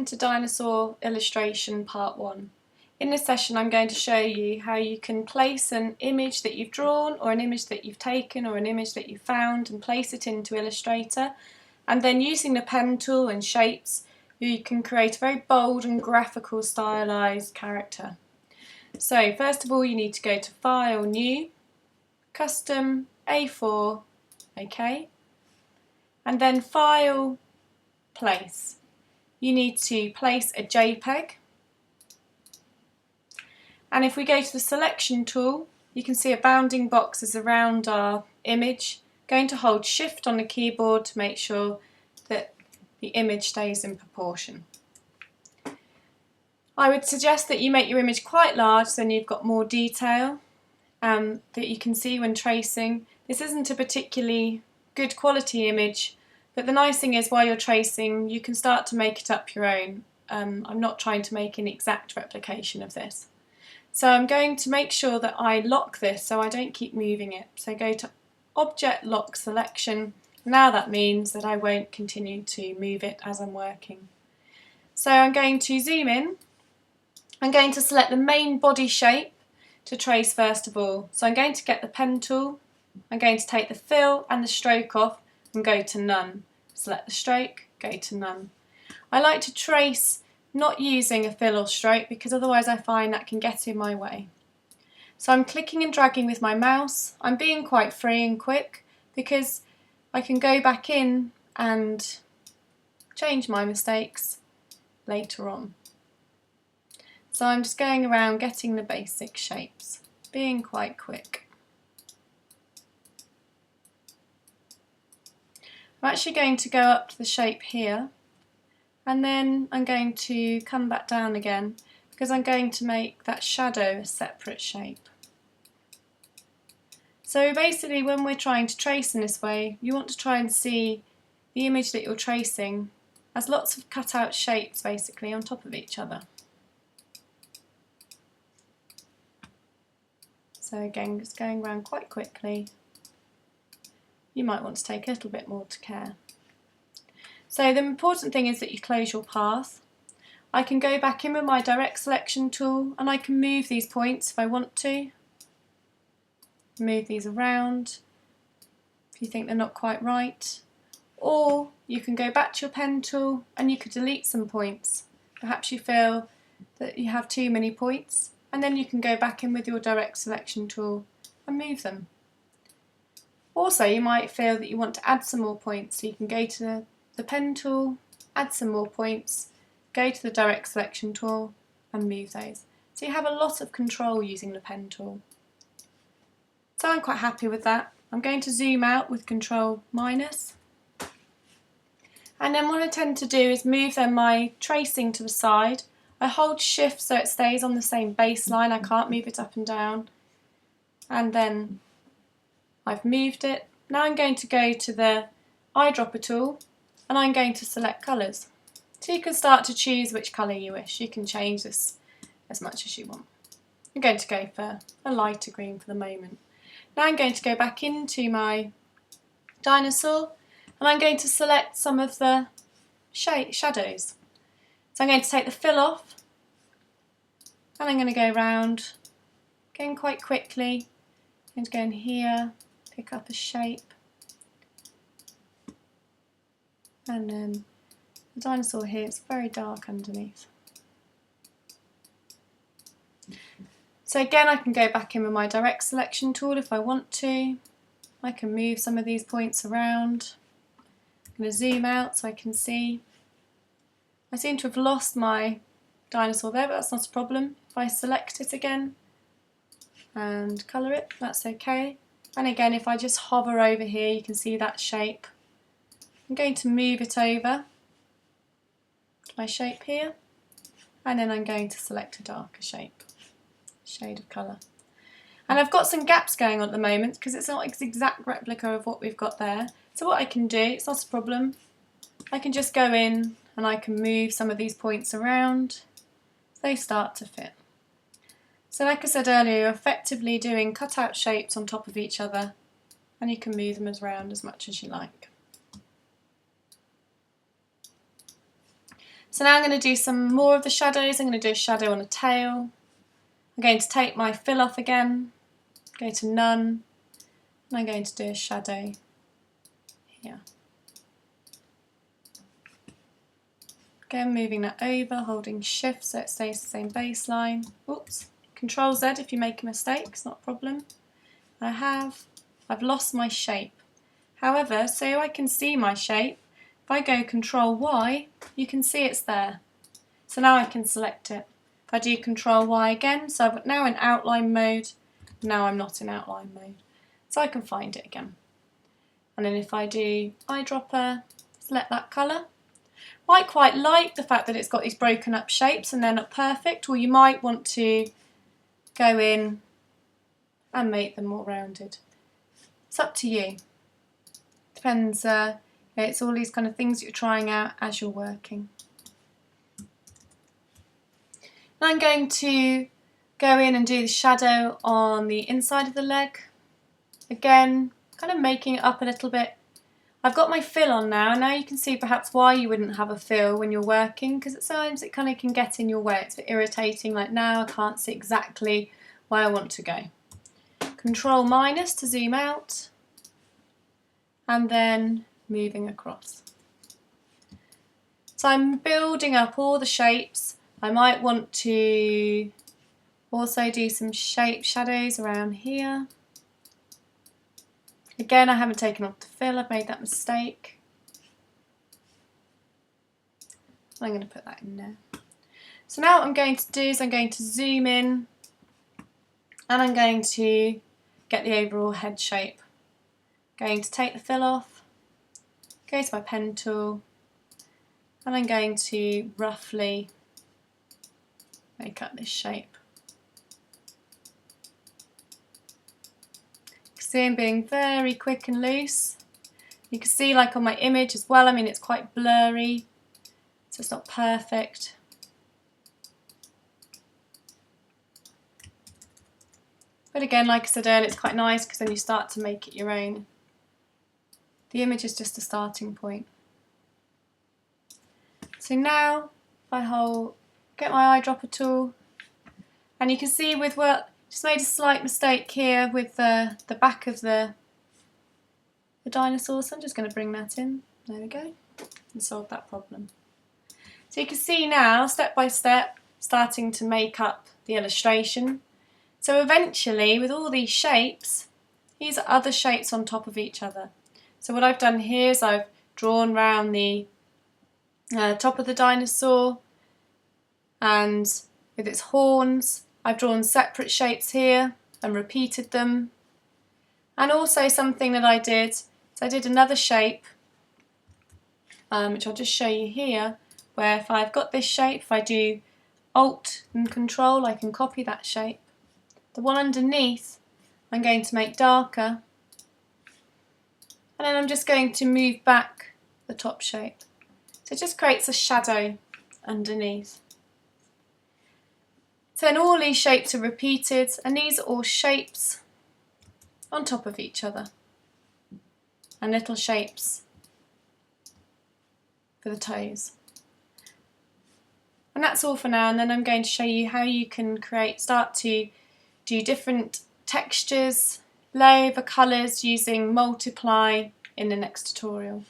Welcome to Dinosaur Illustration Part 1. In this session I'm going to show you how you can place an image that you've drawn or an image that you've taken or an image that you've found and place it into Illustrator, and then using the pen tool and shapes you can create a very bold and graphical stylized character. So first of all you need to go to File, New, Custom, A4, OK, and then File, Place. You need to place a JPEG, and if we go to the selection tool you can see a bounding box is around our image. Going to hold Shift on the keyboard to make sure that the image stays in proportion. I would suggest that you make your image quite large so then you've got more detail that you can see when tracing. This isn't a particularly good quality image, but the nice thing is while you're tracing you can start to make it up your own. I'm not trying to make an exact replication of this. So I'm going to make sure that I lock this so I don't keep moving it. So go to Object Lock Selection. Now that means that I won't continue to move it as I'm working. So I'm going to zoom in. I'm going to select the main body shape to trace first of all. So I'm going to get the pen tool. I'm going to take the fill and the stroke off and go to none. Select the stroke, go to none. I like to trace not using a fill or stroke because otherwise I find that can get in my way. So I'm clicking and dragging with my mouse. I'm being quite free and quick because I can go back in and change my mistakes later on. So I'm just going around getting the basic shapes, being quite quick. I'm actually going to go up to the shape here and then I'm going to come back down again because I'm going to make that shadow a separate shape. So basically when we're trying to trace in this way you want to try and see the image that you're tracing as lots of cut out shapes basically on top of each other. So again just going around quite quickly. You might want to take a little bit more to care. So the important thing is that you close your path. I can go back in with my direct selection tool and I can move these points if I want to. Move these around if you think they're not quite right. Or you can go back to your pen tool and you could delete some points. Perhaps you feel that you have too many points and then you can go back in with your direct selection tool and move them. Also, you might feel that you want to add some more points, so you can go to the pen tool, add some more points, go to the direct selection tool and move those. So you have a lot of control using the pen tool. So I'm quite happy with that. I'm going to zoom out with Control minus. And then what I tend to do is move then my tracing to the side. I hold Shift so it stays on the same baseline, I can't move it up and down. And then I've moved it. Now I'm going to go to the eyedropper tool and I'm going to select colours. So you can start to choose which colour you wish. You can change this as much as you want. I'm going to go for a lighter green for the moment. Now I'm going to go back into my dinosaur and I'm going to select some of the shadows. So I'm going to take the fill off and I'm going to go around again quite quickly. I'm going to go in here, pick up a shape, and then the dinosaur here, it's very dark underneath. So again I can go back in with my direct selection tool if I want to. I can move some of these points around. I'm going to zoom out so I can see. I seem to have lost my dinosaur there, but that's not a problem. If I select it again and colour it, that's okay. And again, if I just hover over here, you can see that shape. I'm going to move it over to my shape here, and then I'm going to select a darker shape, shade of colour. And I've got some gaps going on at the moment because it's not an exact replica of what we've got there. So what I can do, it's not a problem, I can just go in and I can move some of these points around so they start to fit. So like I said earlier, you're effectively doing cut-out shapes on top of each other and you can move them around as much as you like. So now I'm going to do some more of the shadows. I'm going to do a shadow on a tail. I'm going to take my fill off again, go to none, and I'm going to do a shadow here. Again, moving that over, holding shift so it stays the same baseline. Oops, Control Z if you make a mistake, it's not a problem. I've lost my shape. However, so I can see my shape, if I go Control Y, you can see it's there. So now I can select it. If I do Control Y again, so I'm now in outline mode, now I'm not in outline mode. So I can find it again. And then if I do eyedropper, select that colour. Might quite like the fact that it's got these broken up shapes and they're not perfect, or you might want to go in and make them more rounded. It's up to you. Depends, it's all these kind of things that you're trying out as you're working. Now I'm going to go in and do the shadow on the inside of the leg. Again, kind of making it up a little bit. I've got my fill on now, and now you can see perhaps why you wouldn't have a fill when you're working, because at times it kind of can get in your way. It's a bit irritating, like now I can't see exactly where I want to go. Control minus to zoom out, and then moving across. So I'm building up all the shapes. I might want to also do some shape shadows around here. Again, I haven't taken off the fill, I've made that mistake. I'm going to put that in there. So now what I'm going to do is I'm going to zoom in and I'm going to get the overall head shape. I'm going to take the fill off, go to my pen tool, and I'm going to roughly make up this shape. See, I'm being very quick and loose. You can see, like on my image as well, I mean it's quite blurry, so it's not perfect. But again, like I said earlier, it's quite nice because then you start to make it your own. The image is just a starting point. So now, if I get my eyedropper tool, and you can see with what, just made a slight mistake here with the back of the dinosaur, so I'm just going to bring that in. There we go, and solve that problem. So you can see now, step by step, starting to make up the illustration. So eventually, with all these shapes, these are other shapes on top of each other. So what I've done here is I've drawn round the top of the dinosaur, and with its horns, I've drawn separate shapes here and repeated them. And also something that I did, so I did another shape, which I'll just show you here, where if I've got this shape, if I do Alt and Control, I can copy that shape. The one underneath, I'm going to make darker, and then I'm just going to move back the top shape. So it just creates a shadow underneath. So then all these shapes are repeated, and these are all shapes on top of each other, and little shapes for the toes. And that's all for now, and then I'm going to show you how you can start to do different textures, lay over colours using multiply in the next tutorial.